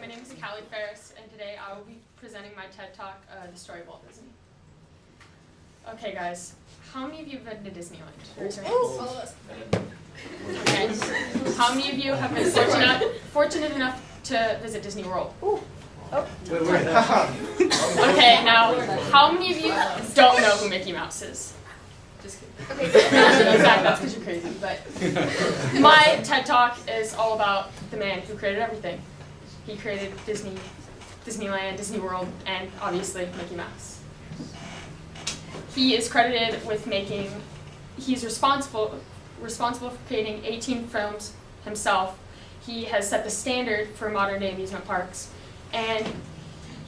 My name is Callie Ferris, and today I will be presenting my TED Talk, The Story of Walt Disney. Okay, guys, how many of you have been to Disneyland? Raise your hands. All of us. Okay. How many of you have been fortunate enough to visit Disney World? Okay, now, how many of you don't know who Mickey Mouse is? Just kidding. Okay, exactly, that's because you're crazy, but my TED Talk is all about the man who created everything. He created Disneyland, Disney World, and obviously Mickey Mouse. He is credited with he's responsible for creating 18 films himself. He has set the standard for modern day amusement parks, and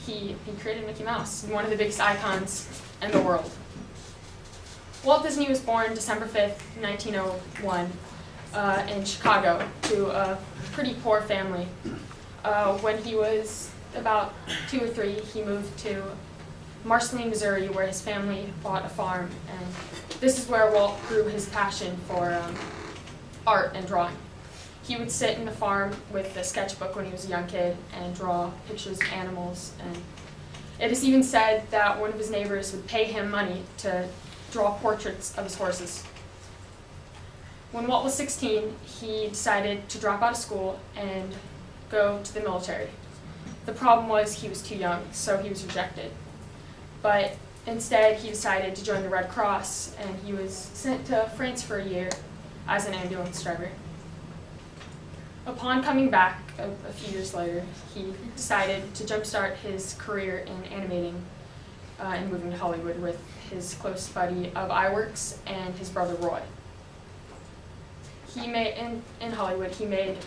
he created Mickey Mouse, one of the biggest icons in the world. Walt Disney was born December 5th, 1901, in Chicago to a pretty poor family. When he was about 2 or 3, he moved to Marceline, Missouri, where his family bought a farm, and this is where Walt grew his passion for art and drawing. He would sit in the farm with a sketchbook when he was a young kid and draw pictures of animals, and it is even said that one of his neighbors would pay him money to draw portraits of his horses. When Walt was 16, he decided to drop out of school and go to the military. The problem was he was too young, so he was rejected. But instead, he decided to join the Red Cross, and he was sent to France for a year as an ambulance driver. Upon coming back a few years later, he decided to jumpstart his career in animating and moving to Hollywood with his close buddy of iWorks and his brother Roy. In Hollywood, he made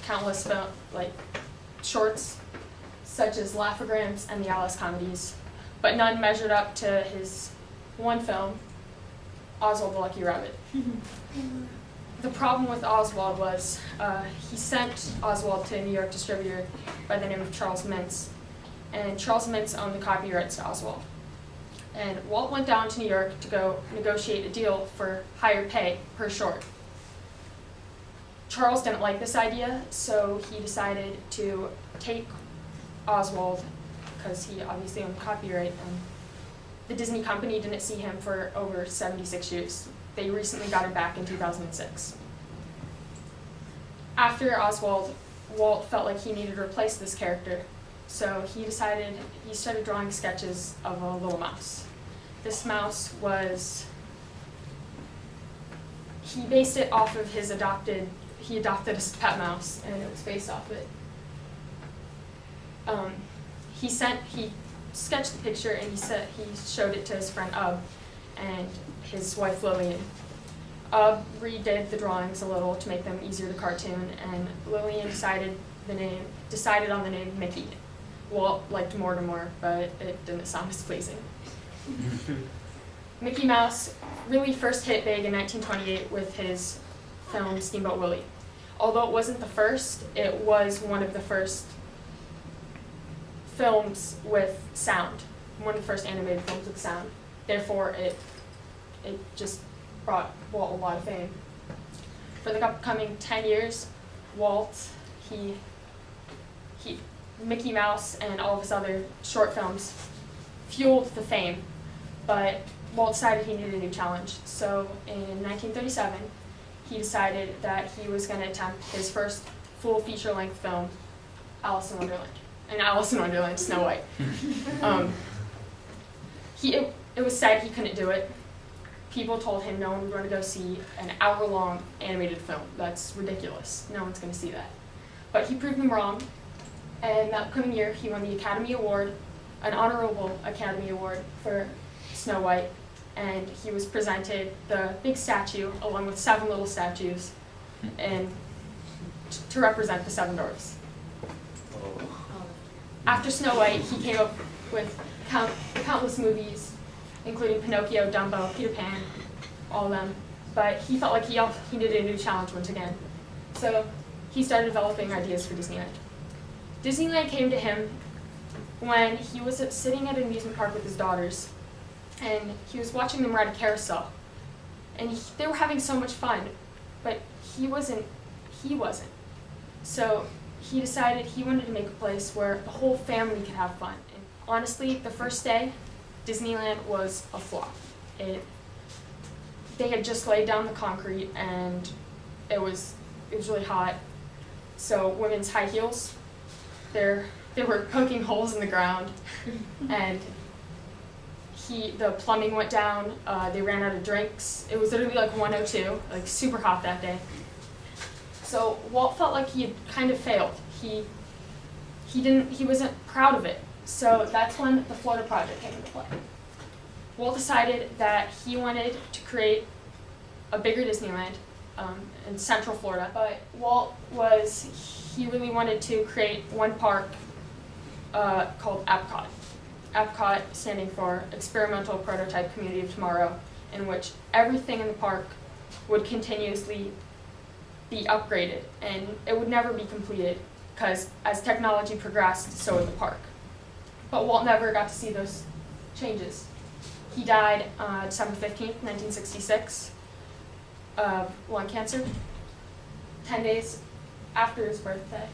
countless shorts, such as Laugh-O-Grams and the Alice comedies, but none measured up to his one film, Oswald the Lucky Rabbit. The problem with Oswald was he sent Oswald to a New York distributor by the name of Charles Mintz, and Charles Mintz owned the copyrights to Oswald. And Walt went down to New York to go negotiate a deal for higher pay per short. Charles didn't like this idea, so he decided to take Oswald, because he obviously owned copyright, and the Disney company didn't see him for over 76 years. They recently got him back in 2006. After Oswald, Walt felt like he needed to replace this character, so he started drawing sketches of a little mouse. This mouse he based it off of he adopted a pet mouse, and it was based off it. He sketched the picture, and he showed it to his friend Ub and his wife Lillian. Ub redid the drawings a little to make them easier to cartoon, and Lillian decided on the name Mickey. Walt liked Mortimer, but it didn't sound as pleasing. Mickey Mouse really first hit big in 1928 with his film Steamboat Willie. Although it wasn't the first, it was one of the first films with sound, one of the first animated films with sound. Therefore, it just brought Walt a lot of fame. For the upcoming 10 years, Walt, Mickey Mouse and all of his other short films fueled the fame, but Walt decided he needed a new challenge. So in 1937, he decided that he was going to attempt his first full feature-length film, Alice in Wonderland, Snow White. It was said he couldn't do it. People told him no one would want to go see an hour-long animated film. That's ridiculous. No one's going to see that. But he proved them wrong, and that upcoming year he won the Academy Award, an honorable Academy Award for Snow White, and he was presented the big statue along with 7 little statues and to represent the 7 dwarfs. After Snow White, he came up with countless movies, including Pinocchio, Dumbo, Peter Pan, all of them, but he felt like he needed a new challenge once again. So he started developing ideas for Disneyland. Disneyland came to him when he was sitting at an amusement park with his daughters, and he was watching them ride a carousel. And they were having so much fun, but he wasn't. So he decided he wanted to make a place where the whole family could have fun. And honestly, the first day, Disneyland was a flop. They had just laid down the concrete, and it was really hot. So women's high heels, they were poking holes in the ground, and the plumbing went down. They ran out of drinks. It was literally like 102, like super hot that day. So Walt felt like he had kind of failed. He wasn't proud of it. So that's when the Florida Project came into play. Walt decided that he wanted to create a bigger Disneyland in Central Florida. But he really wanted to create one park called Epcot. Epcot standing for Experimental Prototype Community of Tomorrow, in which everything in the park would continuously be upgraded, and it would never be completed, because as technology progressed, so would the park. But Walt never got to see those changes. He died December 15th, 1966, of lung cancer, 10 days after his birthday.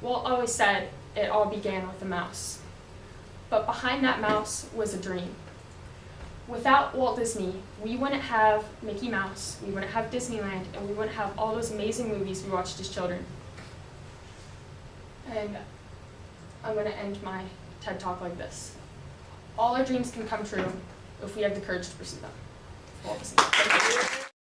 Walt always said it all began with a mouse. But behind that mouse was a dream. Without Walt Disney, we wouldn't have Mickey Mouse, we wouldn't have Disneyland, and we wouldn't have all those amazing movies we watched as children. And I'm going to end my TED Talk like this. All our dreams can come true if we have the courage to pursue them. Walt Disney. Thank you.